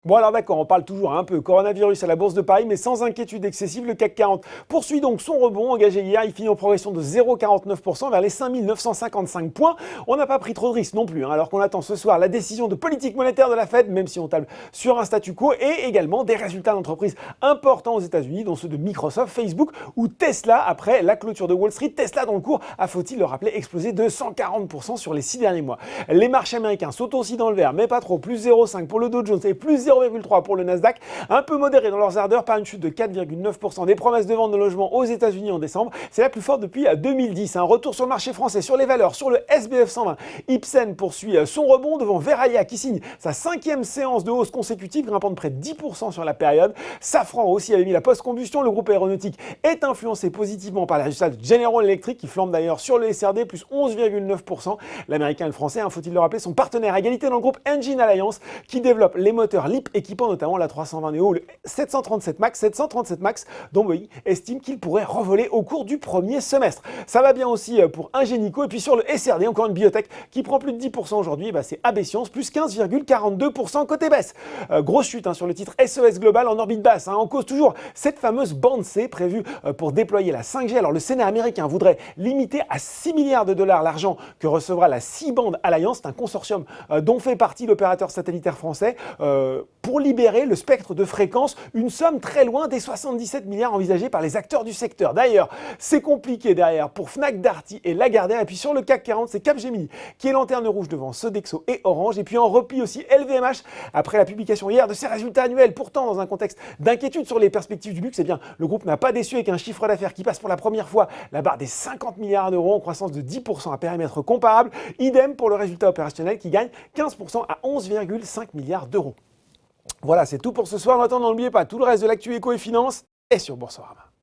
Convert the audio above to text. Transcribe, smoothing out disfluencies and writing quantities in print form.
Bon alors d'accord, on parle toujours un peu coronavirus à la Bourse de Paris, mais sans inquiétude excessive, le CAC 40 poursuit donc son rebond engagé hier. Il finit en progression de 0,49% vers les 5955 points. On n'a pas pris trop de risques non plus, alors qu'on attend ce soir la décision de politique monétaire de la Fed, même si on table sur un statu quo, et également des résultats d'entreprises importants aux États-Unis, dont ceux de Microsoft, Facebook ou Tesla après la clôture de Wall Street. Tesla dont le cours a, faut-il le rappeler, explosé de 140% sur les 6 derniers mois. Les marchés américains sont aussi dans le vert, mais pas trop, plus 0,5 pour le Dow Jones et plus 0,3 pour le Nasdaq, un peu modéré dans leurs ardeurs par une chute de 4,9% des promesses de vente de logements aux États-Unis en décembre. C'est la plus forte depuis 2010. Un retour sur le marché français sur les valeurs, sur le SBF 120. Ipsen poursuit son rebond devant Verallia qui signe sa 5e séance de hausse consécutive, grimpant de près de 10% sur la période. Safran aussi avait mis la post-combustion. Le groupe aéronautique est influencé positivement par les résultats de General Electric qui flambe d'ailleurs sur le SRD, plus 11,9%. L'américain et le français, faut-il le rappeler, sont partenaires à égalité dans le groupe Engine Alliance qui développe les moteurs LEAP équipant notamment la 320 Neo, le 737 MAX, dont Boeing estime qu'il pourrait revoler au cours du premier semestre. Ça va bien aussi pour Ingenico, et puis sur le SRD, encore une biotech qui prend plus de 10% aujourd'hui, c'est AB Science, plus 15,42% côté baisse. Grosse chute sur le titre SES Global en orbite basse, en cause toujours cette fameuse bande C prévue pour déployer la 5G. Alors le Sénat américain voudrait limiter à 6 milliards de dollars l'argent que recevra la C-Band Alliance, c'est un consortium dont fait partie l'opérateur satellitaire français, pour libérer le spectre de fréquence, une somme très loin des 77 milliards envisagés par les acteurs du secteur. D'ailleurs, c'est compliqué derrière pour Fnac Darty et Lagardère. Et puis sur le CAC 40, c'est Capgemini qui est lanterne rouge devant Sodexo et Orange. Et puis en repli aussi LVMH après la publication hier de ses résultats annuels. Pourtant, dans un contexte d'inquiétude sur les perspectives du luxe, le groupe n'a pas déçu avec un chiffre d'affaires qui passe pour la première fois la barre des 50 milliards d'euros en croissance de 10% à périmètre comparable. Idem pour le résultat opérationnel qui gagne 15% à 11,5 milliards d'euros. Voilà, c'est tout pour ce soir. En attendant, n'oubliez pas, tout le reste de l'actu éco et finance est sur Boursorama.